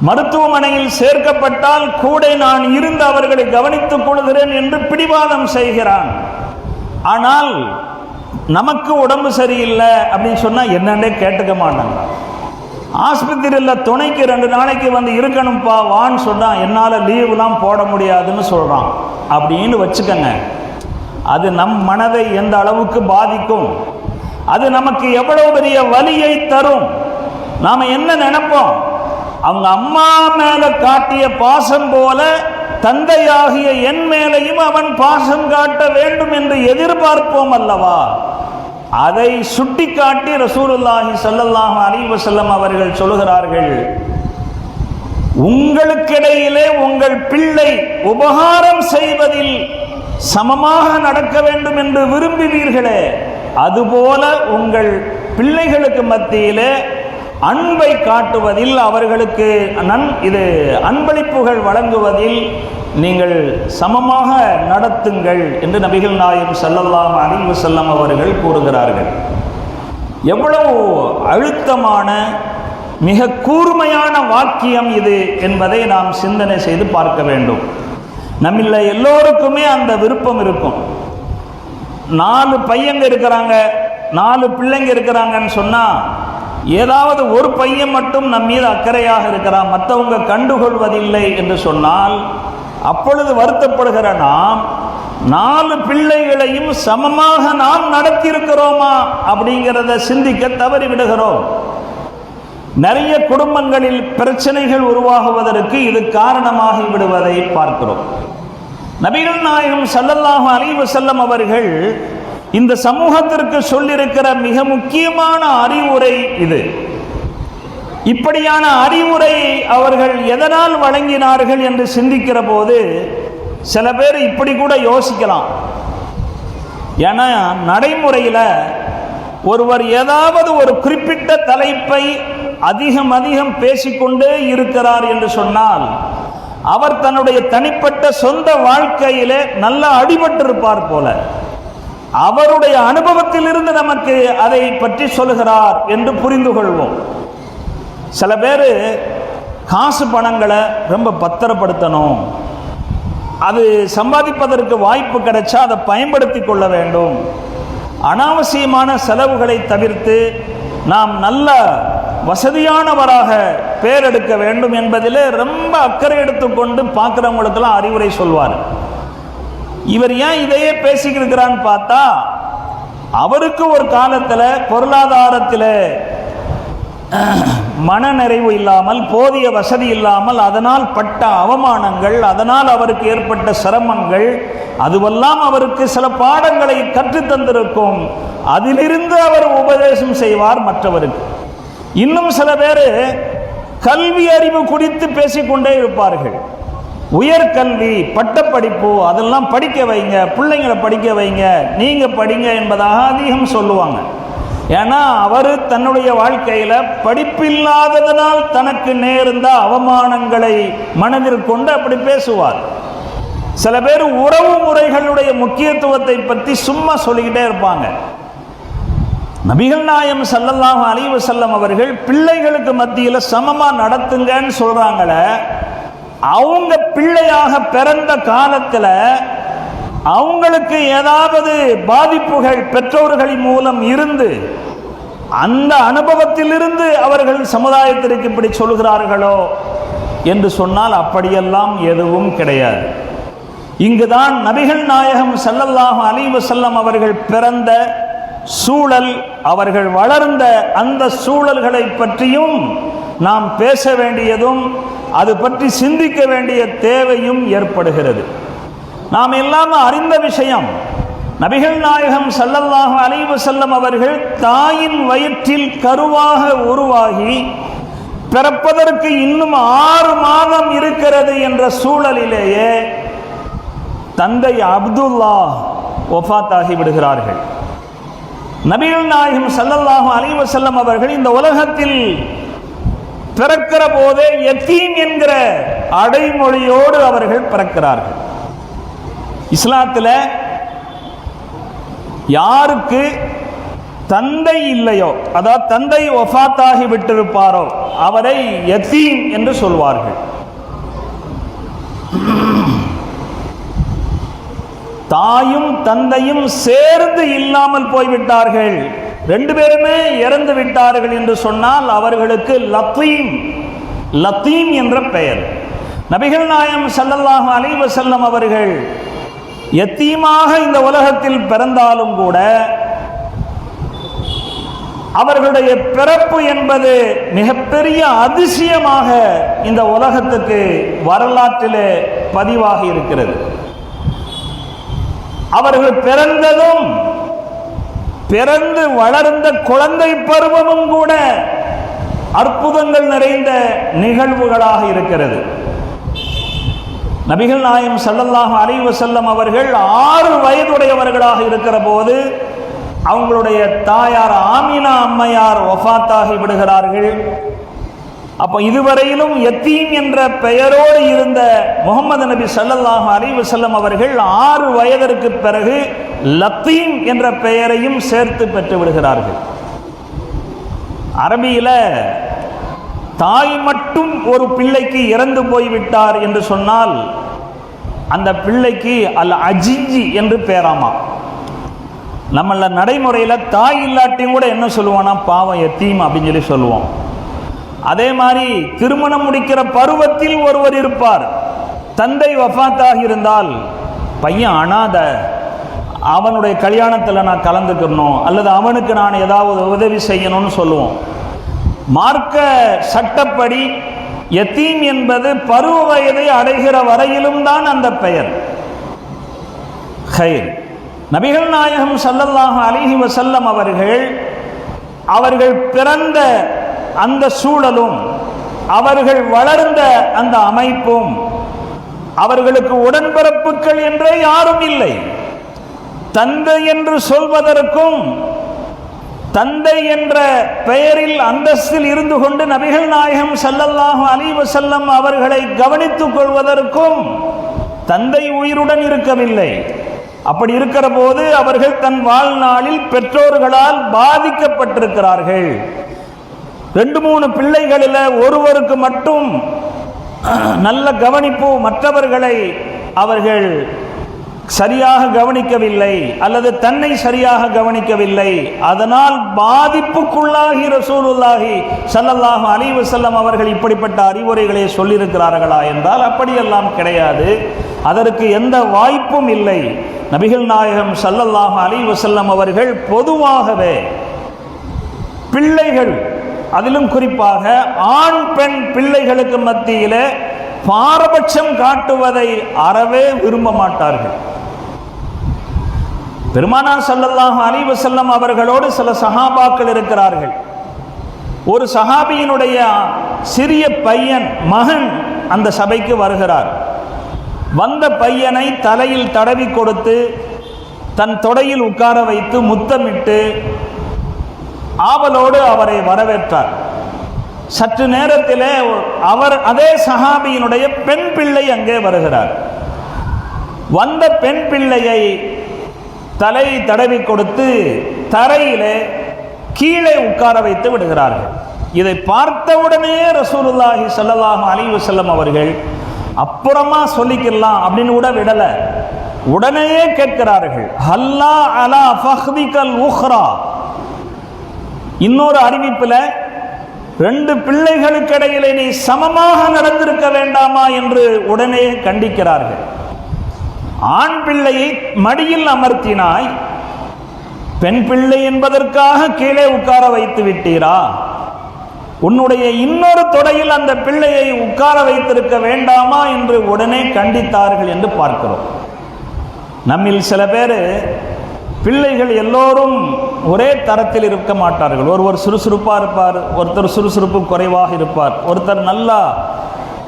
மருத்துவமனையில் சேர்க்கப்பட்டால் கூட நான் இருந்து அவர்களை கவனித்துக் கொள்கிறேன் என்று பிடிவாதம் செய்கிறான். ஆனால் நமக்கு உடம்பு சரியில்லை அப்படின்னு சொன்னா என்னன்னே கேட்டுக்க மாட்டாங்க. ஆஸ்பத்திரியில் துணைக்கு 2 நாளைக்கு வந்து இருக்கணும்ப்பா வான்னு சொன்னா என்னால் லீவுலாம் போட முடியாதுன்னு சொல்றான் அப்படின்னு வச்சுக்கங்க. அது நம் மனதை எந்த அளவுக்கு பாதிக்கும், அது நமக்கு எவ்வளவு பெரிய வலியை தரும். நாம என்ன நினைப்போம், அவங்க அம்மா மேல காட்டிய பாசம் போல தந்தையாகிய என் மேலையும் அவன் பாசம் காட்ட வேண்டும் என்று எதிர்பார்ப்போம் அல்லவா? அதை சுட்டிக்காட்டி ரசூலுல்லாஹி ஸல்லல்லாஹு அலைஹி வஸல்லம் அவர்கள் சொல்கிறார்கள், உங்களுக்கிடையிலே உங்கள் பிள்ளை உபகாரம் செய்வதில் சமமாக நடக்க வேண்டும் என்று விரும்புவீர்களே, அதுபோல உங்கள் பிள்ளைகளுக்கு மத்தியிலே அன்பை காட்டுவதில், அவர்களுக்கு அன்பளிப்புகள் வழங்குவதில் நீங்கள் சமமாக நடத்துங்கள் என்று நபிகள் நாயகம் ஸல்லல்லாஹு அலைஹி வஸல்லம் அவர்கள் கூறுகிறார்கள். எவ்வளவு அழுத்தமான மிக கூர்மையான வாக்கியம் இது என்பதை நாம் சிந்தனை செய்து பார்க்க வேண்டும். நம்மில் எல்லோருக்குமே அந்த விருப்பம் இருக்கும். 4 பையங்க இருக்கிறாங்க, 4 பிள்ளைங்க இருக்கிறாங்கன்னு சொன்னா ஏதாவது ஒரு பையன் மட்டும் நம் மீது அக்கறையாக இருக்கிறான், மற்றவங்க கண்டுகொள்வதில்லை என்று சொன்னால் அப்பொழுது வருத்தப்படுகிற நாம் 4 பிள்ளைகளையும் சமமாக நாம் நடத்தியிருக்கிறோமா அப்படிங்கிறத சிந்திக்க தவறிவிடுகிறோம். நிறைய குடும்பங்களில் பிரச்சனைகள் உருவாகுவதற்கு இது காரணமாகி விடுவதை பார்க்கிறோம். நபிகள் நாயகம் ஸல்லல்லாஹு அலைஹி வஸல்லம் அவர்கள் இந்த சமூகத்திற்கு சொல்லியிருக்கிற மிக முக்கியமான அறிவுரை இது. இப்படியான அறிவுரை அவர்கள் எதனால் வழங்கினார்கள் என்று சிந்திக்கிற போது சில பேர் இப்படி கூட யோசிக்கலாம். ஏன்னா நடைமுறையில் ஒருவர் ஏதாவது ஒரு குறிப்பிட்ட தலைப்பை அதிகம் பேசிக்கொண்டே இருக்கிறார் என்று சொன்னால் அவர் தன்னுடைய தனிப்பட்ட சொந்த வாழ்க்கையிலே நல்லா அடிபட்டிருப்பார் போல, அவருடைய அனுபவத்திலிருந்து நமக்கு அதை பற்றி சொல்லுகிறார் என்று புரிந்து கொள்வோம். சில பேர் காசு பணங்களை ரொம்ப பத்திரப்படுத்தணும், அது சம்பாதிப்பதற்கு வாய்ப்பு கிடைச்சா அதை பயன்படுத்தி கொள்ள வேண்டும், அனாவசியமான செலவுகளை தவிர்த்து நாம் நல்ல வசதியானவராக பேரெடுக்க வேண்டும் என்பதிலே ரொம்ப அக்கறை எடுத்துக்கொண்டு பார்க்குறவங்களுக்கெல்லாம் அறிவுரை சொல்வார். இவர் ஏன் இதையே பேசிக்கிருக்கிறான்னு பார்த்தா, அவருக்கு ஒரு காலத்தில் பொருளாதாரத்தில் மனநிறைவு இல்லாமல், போதிய வசதி இல்லாமல், அதனால் பட்ட அவமானங்கள், அதனால் அவருக்கு ஏற்பட்ட சிரமங்கள், அதுவெல்லாம் அவருக்கு சில பாடங்களை கற்றுத்தந்திருக்கும். அதிலிருந்து அவர் உபதேசம் செய்வார் மற்றவருக்கு. இன்னும் சில பேர் கல்வி அறிவு குறித்து பேசிக்கொண்டே இருப்பார்கள். உயர்கல்வி, பட்டப்படிப்பு, அதெல்லாம் படிக்க வைங்க, பிள்ளைங்களை படிக்க வைங்க, நீங்க படிங்க என்பதாக அதிகம் சொல்லுவாங்க. ஏன்னா அவர் தன்னுடைய வாழ்க்கையில் படிப்பில்லாததனால் தனக்கு நேர்ந்த அவமானங்களை மனதில் கொண்டு அப்படி பேசுவார். சில பேர் உறவு முறைகளுடைய முக்கியத்துவத்தை பற்றி சும்மா சொல்லிக்கிட்டே இருப்பாங்க. நபிகள் நாயகம் ஸல்லல்லாஹு அலைஹி வஸல்லம் அவர்கள் பிள்ளைகளுக்கு மத்தியில் சமமா நடத்துங்கன்னு சொல்றாங்களே, அவங்க பிள்ளையாக பிறந்த காலத்தில் அவங்களுக்கு ஏதாவது பாதிப்புகள் பெற்றோர்களின் மூலம் இருந்து அந்த அனுபவத்திலிருந்து அவர்கள் சமுதாயத்திற்கு இப்படி சொல்கிறார்களோ என்று சொன்னால் அப்படியெல்லாம் எதுவும் கிடையாது. இங்குதான் நபிகள் நாயகம் ஸல்லல்லாஹு அலைஹி வஸல்லம் அவர்கள் பிறந்த சூழல், அவர்கள் வளர்ந்த அந்த சூழல்களை பற்றியும் நாம் பேச வேண்டியதும் அது பற்றி சிந்திக்க வேண்டிய தேவையும் ஏற்படுகிறது. நாம் எல்லாம் அறிந்த விஷயம், நபிகள் நாயகம் ஸல்லல்லாஹு அலைஹி வஸல்லம் அவர்கள் தாயின் வயிற்றில் கருவாக உருவாகி பிறப்பதற்கு இன்னும் 6 மாதம் இருக்கிறது என்ற சூழலிலேயே தந்தை அப்துல்லா வஃபாத்தாகி விடுகிறார்கள். நபிகள் நாயகம் ஸல்லல்லாஹு அலைஹி வஸல்லம் அவர்கள் இந்த உலகத்தில் பிறக்கிற போதே யத்தீம் என்கிற அடைமொழியோடு அவர்கள் பிறக்கிறார்கள். இஸ்லாத்தில் யாருக்கு தந்தை இல்லையோ, அதாவது தந்தை வஃபாத்தாகி விட்டிருப்பாரோ அவரை யதீம் என்று சொல்வார்கள். தாயும் தந்தையும் சேர்ந்து இல்லாமல் போய்விட்டார்கள், ரெண்டு பேருமே இறந்து விட்டார்கள் என்று சொன்னால் அவர்களுக்கு லத்தீம், லத்தீம் என்ற பெயர். நபிகள் நாயகம் ஸல்லல்லாஹு அலைஹி வஸல்லம் அவர்கள் யத்தீமாக இந்த உலகத்தில் பிறந்தாலும் கூட அவர்களுடைய பிறப்பு என்பது மிகப்பெரிய அதிசயமாக இந்த உலகத்துக்கு வரலாற்றிலே பதிவாகி இருக்கிறது. அவர்கள் பிறந்ததும் பிறந்து வளர்ந்த குழந்தை பருவமும் கூட அற்புதங்கள் நிறைந்த நிகழ்வுகளாக இருக்கிறது. நபிகள் நாயகம் ஸல்லல்லாஹு அலைஹி வஸல்லம் அவர்கள் 6 வயதுடையவர்களாக இருக்கிற போது அவங்களுடைய தாயார் ஆமினா அம்மையார் வஃபாத்தாகி விடுகிறார்கள். அப்போ இதுவரையிலும் யத்தீம் என்ற பெயரோடு இருந்த முகமது நபி ஸல்லல்லாஹு அலைஹி வஸல்லம் அவர்கள் 6 வயதிற்கு பிறகு லத்தீம் என்ற பெயரையும் சேர்த்து பெற்று விடுகிறார்கள். அரபியில தாய் மட்டும் ஒரு பிள்ளைக்கு இறந்து போய்விட்டார் என்று சொன்னால் அந்த பிள்ளைக்கு அல் அஜிஜி என்று பேராமா. நம்மள நடைமுறையில் தாய் இல்லாட்டியும் கூட என்ன சொல்லுவோம்னா பாவம் யத்தீம் அப்படின்னு சொல்லி சொல்லுவோம். அதே மாதிரி திருமணம் முடிக்கிற பருவத்தில் ஒருவர் இருப்பார், தந்தை வஃபாத்தாக இருந்தால் பையன் அனாத, அவனுடைய கல்யாணத்தில் நான் கலந்துக்கணும் அல்லது அவனுக்கு நான் ஏதாவது உதவி செய்யணும்னு சொல்லுவோம். மார்க்க சட்டப்படி யத்தீம் என்பது பருவ வயதை அடைகிற வரையிலும் தான் அந்த பெயர். ஹைர், நபிகள் நாயகம் ஸல்லல்லாஹு அலைஹி வஸல்லம் அவர்கள் பிறந்த அந்த சூழலும் அவர்கள் வளர்ந்த அந்த அமைப்பும் அவர்களுக்கு உடன்பிறப்புகள் என்றே யாரும் இல்லை. தந்தை என்று சொல்வதற்கும் தந்தை என்ற பெயரில் அந்தஸ்தில் இருந்து கொண்டு நபிகள் நாயகம் ஸல்லல்லாஹு அலைஹி வஸல்லம் அவர்களை கவனித்துக் கொள்வதற்கும் தந்தை உயிருடன் இருக்கவில்லை. அப்படி இருக்கிற போது அவர்கள் தன் வாழ்நாளில் பெற்றோர்களால் பாதிக்கப்பட்டிருக்கிறார்கள். 2-3 பிள்ளைகளில் ஒருவருக்கு மட்டும் நல்ல கவனிப்பு, மற்றவர்களை அவர்கள் சரியாக கவனிக்கவில்லை அல்லது தன்னை சரியாக கவனிக்கவில்லை. அதனால் பாதிப்புக்குள்ளாகி ரசூலுல்லாஹி ஸல்லல்லாஹு அலைஹி வஸல்லம் அவர்கள் இப்படிப்பட்ட அறிவுரைகளை சொல்லியிருக்கிறார்களா என்றால் அப்படியெல்லாம் கிடையாது. அதற்கு எந்த வாய்ப்பும் இல்லை. நபிகள் நாயகம் ஸல்லல்லாஹு அலைஹி வஸல்லம் அவர்கள் பொதுவாகவே பிள்ளைகள், அதிலும் குறிப்பாக ஆண் பெண் பிள்ளைகளுக்கு மத்தியிலே பாரபட்சம் காட்டுவதை அறவே விரும்ப மாட்டார்கள். பெருமானார் ஸல்லல்லாஹு அலைஹி வஸல்லம் அவர்களோடு சில சஹாபாக்கள் இருக்கிறார்கள். ஒரு சஹாபியினுடைய சிறிய பையன் மகன் அந்த சபைக்கு வருகிறார். வந்த பையனை தலையில் தடவி கொடுத்து தன் தொடையில் உட்கார வைத்து முத்தமிட்டு ஆவலோடு அவரை வரவேற்றார். சற்று நேரத்திலே அதே சஹாபியினுடைய பெண் பிள்ளை அங்கே வருகிறார். வந்த பெண் பிள்ளையை தலை தடவி கொடுத்து தரையிலே கீழே உட்கார வைத்து விடுகிறார்கள். இதை பார்த்தவுடனே ரசூலுல்லாஹி ஸல்லல்லாஹு அலைஹி வஸல்லம் அவர்கள் அப்புறமா சொல்லிக்கலாம் அப்படின்னு கூட விடல, உடனே கேட்கிறார்கள், ஹல்லா அலா ஃபஹ்திகல் உஹ்ரா. இன்னொரு அறிவிப்பில் 2 பிள்ளைகளுக்கு இடையிலே நீ சமமாக நடந்திருக்க வேண்டாமா என்று உடனே கண்டிக்கிறார்கள். ஆண் பிள்ளையை மடியில் அமர்த்தினாய், பெண் பிள்ளை என்பதற்காக கீழே உட்கார வைத்து விட்டீரா? உன்னுடைய இன்னொரு தொடையில் அந்த பிள்ளையை உட்கார வைத்திருக்க வேண்டாமா என்று உடனே கண்டித்தார்கள் என்று பார்க்கிறோம். நம்மில் சில பேர் பிள்ளைகள் எல்லோரும் ஒரே தரத்தில் இருக்க மாட்டார்கள். ஒருவர் சுறுசுறுப்பாக இருப்பார், ஒருத்தர் சுறுசுறுப்பு குறைவாக இருப்பார், ஒருத்தர் நல்லா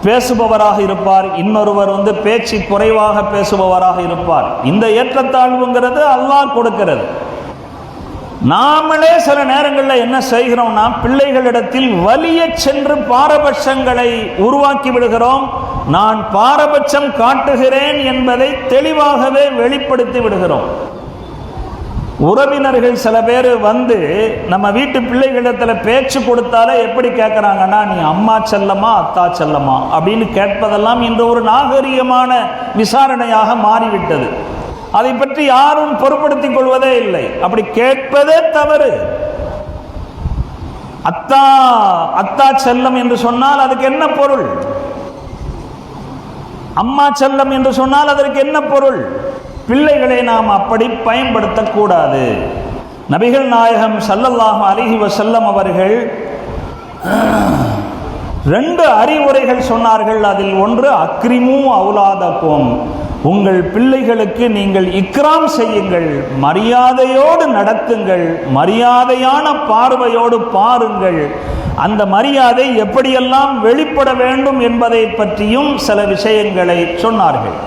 பேசுபவராக இருப்பார், இன்னொருவர் பேச்சு குறைவாக பேசுபவராக இருப்பார். இந்த ஏற்றத்தாழ்வுங்கிறது அல்லாஹ் கொடுக்கிறது. நாமளே சில நேரங்களில் என்ன செய்கிறோம்னா பிள்ளைகளிடத்தில் வலிய சென்று பாரபட்சங்களை உருவாக்கி விடுகிறோம். நான் பாரபட்சம் காட்டுகிறேன் என்பதை தெளிவாகவே வெளிப்படுத்தி விடுகிறோம். உறவினர்கள் சில பேர் வந்து நம்ம வீட்டு பிள்ளைகளிடத்தில் பேச்சு கொடுத்தாலே எப்படி கேட்குறாங்கன்னா, நீ அம்மா செல்லமா அத்தா செல்லமா அப்படின்னு கேட்பதெல்லாம் இன்று ஒரு நாகரிகமான விசாரணையாக மாறிவிட்டது. அதை பற்றி யாரும் பொருட்படுத்திக் கொள்வதே இல்லை. அப்படி கேட்பதே தவறு. அத்தா அத்தா செல்லம் என்று சொன்னால் அதுக்கு என்ன பொருள்? அம்மா செல்லம் என்று சொன்னால் அதற்கு என்ன பொருள்? பிள்ளைகளை நாம் அப்படி பயன்படுத்தக்கூடாது. நபிகள் நாயகம் ஸல்லல்லாஹு அலைஹி வஸல்லம் அவர்கள் 2 அறிவுரைகள் சொன்னார்கள். அதில் ஒன்று, அக்ரிமு அவுலாதக்கும், உங்கள் பிள்ளைகளுக்கு நீங்கள் இக்ராம் செய்யுங்கள், மரியாதையோடு நடத்துங்கள், மரியாதையான பார்வையோடு பாருங்கள். அந்த மரியாதை எப்படியெல்லாம் வெளிப்பட வேண்டும் என்பதை பற்றியும் சில விஷயங்களை சொன்னார்கள்.